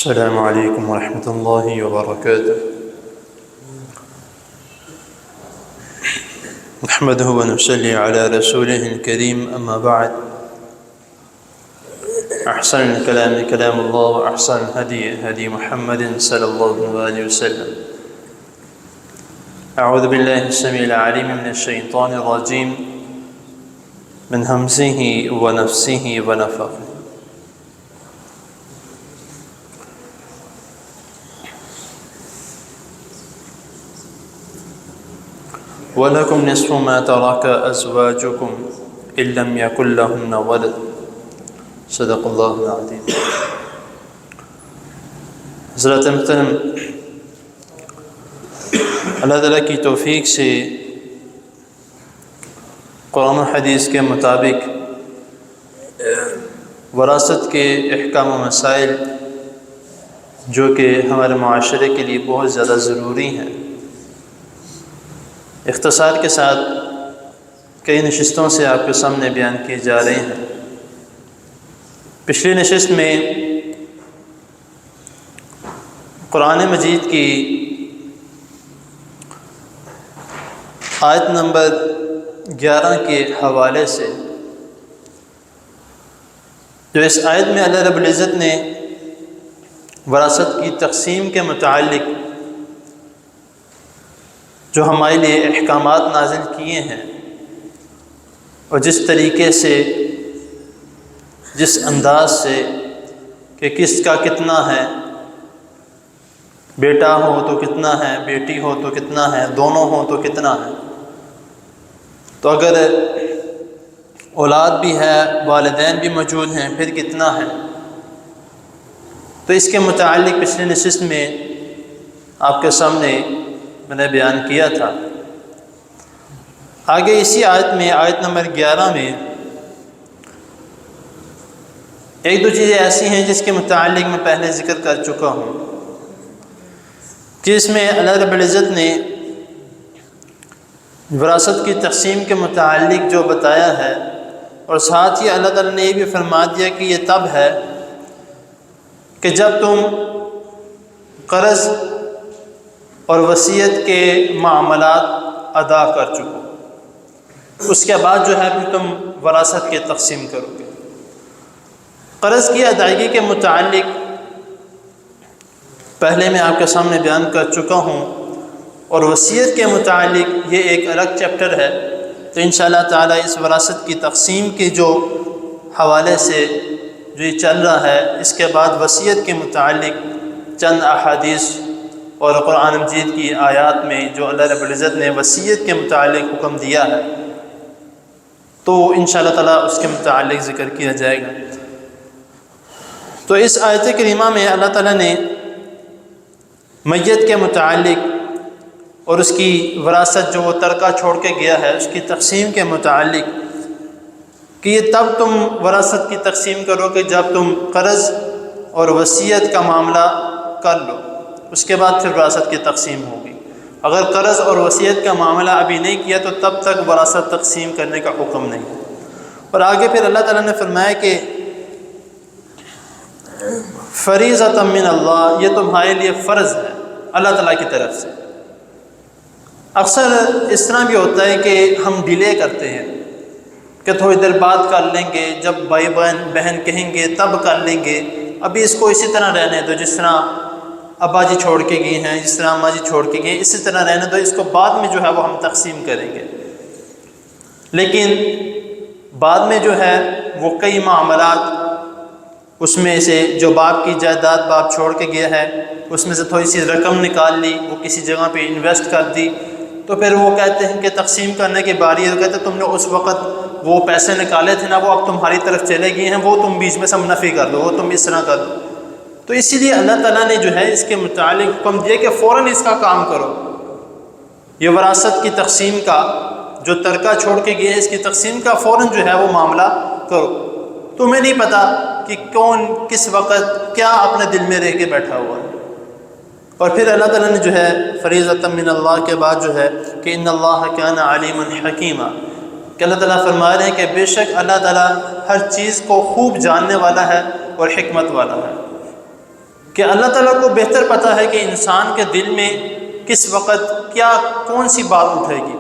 السلام علیکم ورحمۃ اللہ وبرکاتہ۔ نحمده ونصلي على رسوله الكريم، اما بعد، احسن الكلام كلام الله، واحسن الهدي هدي محمد صلى الله عليه وسلم۔ اعوذ بالله السميع العليم من الشيطان الرجيم، من همزه ونفسه ونفخه۔ وَلَكُمْ نِصْفُ مَا تَرَكَ أَزْوَاجُكُمْ إِن لَّمْ يَكُن لَّهُنَّ وَلَدٌ۔ صدق اللہ العظیم۔ حضرت محترم، اللہ تعالیٰ کی توفیق سے قرآن و حدیث کے مطابق وراثت کے احکام و مسائل جو کہ ہمارے معاشرے کے لیے بہت زیادہ ضروری ہیں، اختصار کے ساتھ کئی نشستوں سے آپ کے سامنے بیان کیے جا رہے ہیں۔ پچھلی نشست میں قرآن مجید کی آیت نمبر 11 کے حوالے سے، جو اس آیت میں اللہ رب العزت نے وراثت کی تقسیم کے متعلق جو ہمارے لیے احکامات نازل کیے ہیں، اور جس طریقے سے، جس انداز سے کہ کس کا کتنا ہے، بیٹا ہو تو کتنا ہے، بیٹی ہو تو کتنا ہے، دونوں ہوں تو کتنا ہے، تو اگر اولاد بھی ہے، والدین بھی موجود ہیں، پھر کتنا ہے۔ تو اس کے متعلق پچھلی نشست میں آپ کے سامنے میں نے بیان کیا تھا۔ آگے اسی آیت میں، آیت نمبر 11 میں ایک دو چیزیں ایسی ہیں جس کے متعلق میں پہلے ذکر کر چکا ہوں، جس میں اللہ رب العزت نے وراثت کی تقسیم کے متعلق جو بتایا ہے، اور ساتھ ہی اللہ تعالیٰ نے یہ بھی فرما دیا کہ یہ تب ہے کہ جب تم قرض اور وصیت کے معاملات ادا کر چکو، اس کے بعد جو ہے پھر تم وراثت کی تقسیم کرو گے۔ قرض کی ادائیگی کے متعلق پہلے میں آپ کے سامنے بیان کر چکا ہوں، اور وصیت کے متعلق یہ ایک الگ چیپٹر ہے۔ تو انشاءاللہ تعالی اس وراثت کی تقسیم کے جو حوالے سے جو یہ چل رہا ہے، اس کے بعد وصیت کے متعلق چند احادیث اور قرآن مجید کی آیات میں جو اللہ رب العزت نے وصیت کے متعلق حکم دیا ہے، تو انشاءاللہ تعالی اس کے متعلق ذکر کیا جائے گا۔ تو اس آیت کریمہ میں اللہ تعالیٰ نے میت کے متعلق اور اس کی وراثت جو وہ ترکہ چھوڑ کے گیا ہے، اس کی تقسیم کے متعلق کہ یہ تب تم وراثت کی تقسیم کرو کہ جب تم قرض اور وصیت کا معاملہ کر لو، اس کے بعد پھر وراثت کی تقسیم ہوگی۔ اگر قرض اور وصیت کا معاملہ ابھی نہیں کیا تو تب تک وراثت تقسیم کرنے کا حکم نہیں۔ اور آگے پھر اللہ تعالیٰ نے فرمایا کہ فریضۃ من اللہ، یہ تمہارے لیے فرض ہے اللہ تعالیٰ کی طرف سے۔ اکثر اس طرح بھی ہوتا ہے کہ ہم ڈیلے کرتے ہیں کہ تھوڑی دیر بعد کر لیں گے، جب بھائی بہن کہیں گے تب کر لیں گے، ابھی اس کو اسی طرح رہنے دو، جس طرح ابا جی چھوڑ کے گئے ہیں، جس طرح اماں جی چھوڑ کے گئے، اسی طرح رہنے دو، اس کو بعد میں جو ہے وہ ہم تقسیم کریں گے۔ لیکن بعد میں جو ہے وہ کئی معاملات، اس میں سے جو باپ کی جائیداد باپ چھوڑ کے گیا ہے، اس میں سے تھوڑی سی رقم نکال لی، وہ کسی جگہ پہ انویسٹ کر دی، تو پھر وہ کہتے ہیں کہ تقسیم کرنے کی باری ہے، تو کہتے ہیں تم نے اس وقت وہ پیسے نکالے تھے نا، وہ اب تمہاری طرف چلے گئے ہیں، وہ تم بیچ میں سے منفی کر دو، وہ تم اس طرح کر دو۔ تو اسی لیے اللہ تعالیٰ نے جو ہے اس کے متعلق حکم دیا کہ فوراً اس کا کام کرو، یہ وراثت کی تقسیم کا جو ترکہ چھوڑ کے گئے اس کی تقسیم کا فوراً جو ہے وہ معاملہ کرو۔ تمہیں نہیں پتہ کہ کون کس وقت کیا اپنے دل میں رہ کے بیٹھا ہوا ہے۔ اور پھر اللہ تعالیٰ نے جو ہے فریضۃ من اللہ کے بعد جو ہے کہ ان اللہ کان علیما حکیما، کہ اللہ تعالیٰ فرما رہے ہیں کہ بے شک اللہ تعالیٰ ہر چیز کو خوب جاننے والا ہے اور حکمت والا ہے۔ کہ اللہ تعالیٰ کو بہتر پتہ ہے کہ انسان کے دل میں کس وقت کیا کون سی بات اٹھے گی،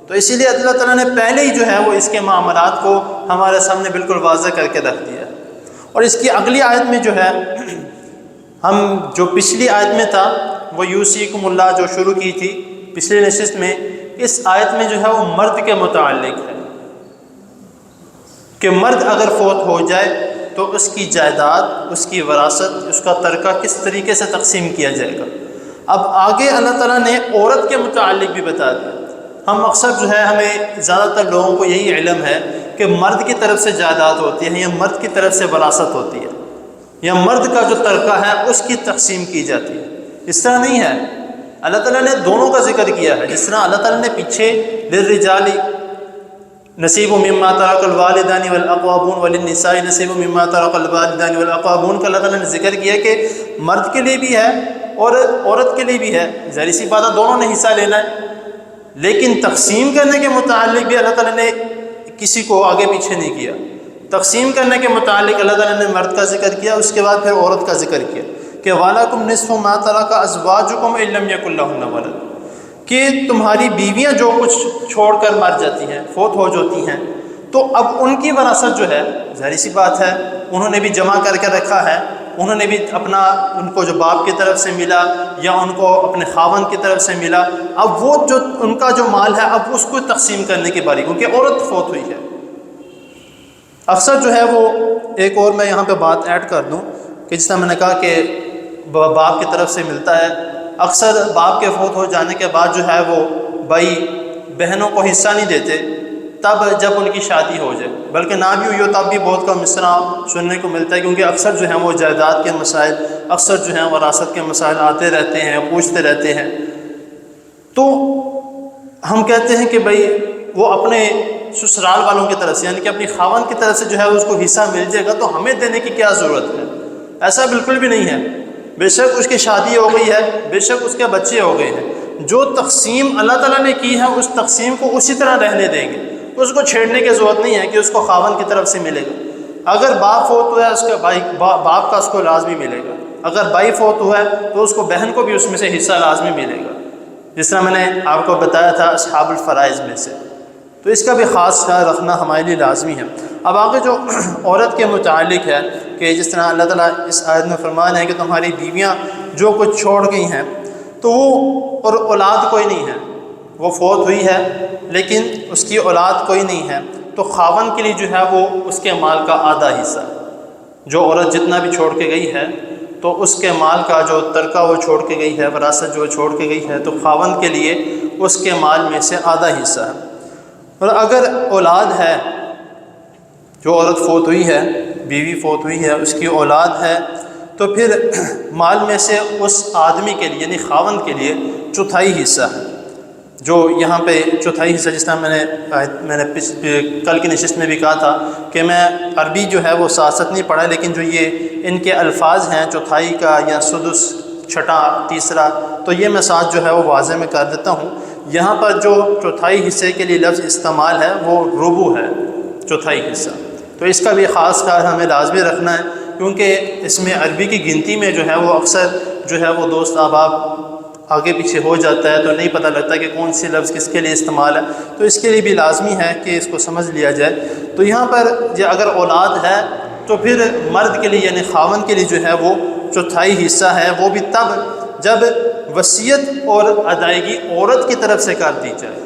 تو اسی لیے اللہ تعالیٰ نے پہلے ہی جو ہے وہ اس کے معاملات کو ہمارے سامنے بالکل واضح کر کے رکھ دیا۔ اور اس کی اگلی آیت میں جو ہے، ہم جو پچھلی آیت میں تھا وہ یوصیکم اللہ جو شروع کی تھی پچھلی نشست میں، اس آیت میں جو ہے وہ مرد کے متعلق ہے کہ مرد اگر فوت ہو جائے تو اس کی جائیداد، اس کی وراثت، اس کا ترکہ کس طریقے سے تقسیم کیا جائے گا۔ اب آگے اللہ تعالیٰ نے عورت کے متعلق بھی بتا دیا۔ ہم اکثر جو ہے، ہمیں زیادہ تر لوگوں کو یہی علم ہے کہ مرد کی طرف سے جائیداد ہوتی ہے یا مرد کی طرف سے وراثت ہوتی ہے یا مرد کا جو ترکہ ہے اس کی تقسیم کی جاتی ہے۔ اس طرح نہیں ہے، اللہ تعالیٰ نے دونوں کا ذکر کیا ہے۔ جس طرح اللہ تعالیٰ نے پیچھے للرجال نصیب مما ترک الوالدان والاقربون وللنساء نصیب مما ترک الوالدان والاقربون کا اللہ تعالیٰ نے ذکر کیا کہ مرد کے لیے بھی ہے اور عورت کے لیے بھی ہے، ظاہر سی بات ہے دونوں نے حصہ لینا ہے، لیکن تقسیم کرنے کے متعلق بھی اللہ تعالیٰ نے کسی کو آگے پیچھے نہیں کیا۔ تقسیم کرنے کے متعلق اللہ تعالیٰ نے مرد کا ذکر کیا، اس کے بعد پھر عورت کا ذکر کیا کہ وَلَكُمْ نِصْفُ مَا تَرَكَ أَزْوَاجُكُمْ إِن لَّمْ يَكُن لَّهُنَّ وَلَدٌ، کہ تمہاری بیویاں جو کچھ چھوڑ کر مر جاتی ہیں، فوت ہو جاتی ہیں، تو اب ان کی وراثت جو ہے، ظاہر سی بات ہے انہوں نے بھی جمع کر کے رکھا ہے، انہوں نے بھی اپنا، ان کو جو باپ کی طرف سے ملا یا ان کو اپنے خاوند کی طرف سے ملا، اب وہ جو ان کا جو مال ہے اب اس کو تقسیم کرنے کی باری، کیونکہ عورت فوت ہوئی ہے۔ اکثر جو ہے وہ ایک اور میں یہاں پہ بات ایڈ کر دوں کہ جس طرح میں نے کہا کہ باپ کی طرف سے ملتا ہے، اکثر باپ کے فوت ہو جانے کے بعد جو ہے وہ بھائی بہنوں کو حصہ نہیں دیتے تب جب ان کی شادی ہو جائے، بلکہ نہ بھی ہوئی ہو تب بھی بہت کم اس طرح سننے کو ملتا ہے، کیونکہ اکثر جو ہیں وہ جائیداد کے مسائل، اکثر جو ہیں وراثت کے مسائل آتے رہتے ہیں، پوچھتے رہتے ہیں، تو ہم کہتے ہیں کہ بھائی وہ اپنے سسرال والوں کی طرف سے یعنی کہ اپنی خاوند کی طرف سے جو ہے اس کو حصہ مل جائے گا تو ہمیں دینے کی کیا ضرورت ہے؟ ایسا بالکل بھی نہیں ہے۔ بے شک اس کی شادی ہو گئی ہے، بے شک اس کے بچے ہو گئے ہیں، جو تقسیم اللہ تعالیٰ نے کی ہے اس تقسیم کو اسی طرح رہنے دیں گے، اس کو چھیڑنے کی ضرورت نہیں ہے کہ اس کو خاوند کی طرف سے ملے گا۔ اگر باپ فوت ہوا ہے اس کا بھائی باپ کا اس کو لازمی ملے گا، اگر بھائی فوت ہوا ہے تو اس کو بہن کو بھی اس میں سے حصہ لازمی ملے گا، جس طرح میں نے آپ کو بتایا تھا اصحاب الفرائض میں سے، تو اس کا بھی خاص خیال رکھنا ہمارے لیے لازمی ہے۔ اب آگے جو عورت کے متعلق ہے کہ جس طرح اللہ تعالیٰ اس آیت میں فرمان ہے کہ تمہاری بیویاں جو کچھ چھوڑ گئی ہیں تو وہ اور اولاد کوئی نہیں ہے، وہ فوت ہوئی ہے لیکن اس کی اولاد کوئی نہیں ہے، تو خاوند کے لیے جو ہے وہ اس کے مال کا آدھا حصہ، جو عورت جتنا بھی چھوڑ کے گئی ہے تو اس کے مال کا جو ترکہ وہ چھوڑ کے گئی ہے، وراثت جو چھوڑ کے گئی ہے، تو خاوند کے لیے اس کے مال میں سے آدھا حصہ ہے۔ اور اگر اولاد ہے، جو عورت فوت ہوئی ہے، بیوی فوت ہوئی ہے، اس کی اولاد ہے، تو پھر مال میں سے اس آدمی کے لیے یعنی خاوند کے لیے چوتھائی حصہ ہے، جو یہاں پہ چوتھائی حصہ جس طرح میں نے کل کی نشست میں بھی کہا تھا کہ میں عربی جو ہے وہ سیاست نہیں پڑھا، لیکن جو یہ ان کے الفاظ ہیں چوتھائی کا یا سدس، چھٹا، تیسرا، تو یہ میں ساتھ جو ہے وہ واضح میں کر دیتا ہوں۔ یہاں پر جو چوتھائی حصے کے لیے لفظ استعمال ہے وہ ربع ہے، چوتھائی حصہ، تو اس کا بھی خاص خیال ہمیں لازمی رکھنا ہے، کیونکہ اس میں عربی کی گنتی میں جو ہے وہ اکثر جو ہے وہ دوست احباب آگے پیچھے ہو جاتا ہے تو نہیں پتہ لگتا کہ کون سی لفظ کس کے لیے استعمال ہے، تو اس کے لیے بھی لازمی ہے کہ اس کو سمجھ لیا جائے۔ تو یہاں پر اگر اولاد ہے تو پھر مرد کے لیے یعنی خاوند کے لیے جو ہے وہ چوتھائی حصہ ہے، وہ بھی تب جب وصیت اور ادائیگی عورت کی طرف سے کر دی جائے۔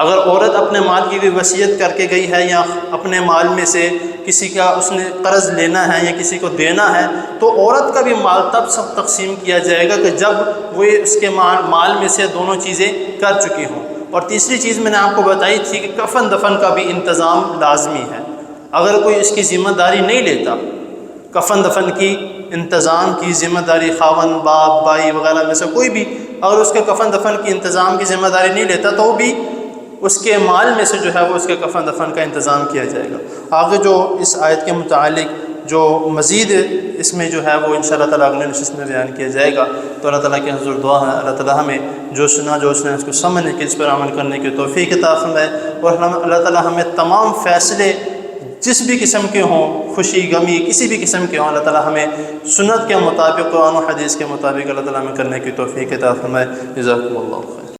اگر عورت اپنے مال کی بھی وصیت کر کے گئی ہے یا اپنے مال میں سے کسی کا اس نے قرض لینا ہے یا کسی کو دینا ہے تو عورت کا بھی مال تب سب تقسیم کیا جائے گا کہ جب وہ اس کے مال میں سے دونوں چیزیں کر چکی ہوں۔ اور تیسری چیز میں نے آپ کو بتائی تھی کہ کفن دفن کا بھی انتظام لازمی ہے۔ اگر کوئی اس کی ذمہ داری نہیں لیتا، کفن دفن کی انتظام کی ذمہ داری خاوند، باپ، بھائی وغیرہ میں سے کوئی بھی اگر اس کے کفن دفن کی انتظام کی ذمہ داری نہیں لیتا تو وہ بھی اس کے مال میں سے جو ہے وہ اس کے کفن دفن کا انتظام کیا جائے گا۔ آگے جو اس آیت کے متعلق جو مزید اس میں جو ہے وہ انشاءاللہ تعالیٰ اگلے نشست میں بیان کیا جائے گا، تو اللہ تعالیٰ کے حضور دعا ہے اللہ تعالیٰ ہمیں جو سنا جو اس نے اس کو سمجھنے کی، اس پر عمل کرنے کی توفیق عطا فرمائے، اور اللہ تعالیٰ ہمیں تمام فیصلے جس بھی قسم کے ہوں، خوشی غمی کسی بھی قسم کے ہوں، اللہ تعالیٰ ہمیں سنت کے مطابق، قرآن و حدیث کے مطابق اللہ تعالیٰ ہمیں کرنے کی توفیق عطا فرمائے۔ جزاکم اللہ خیر۔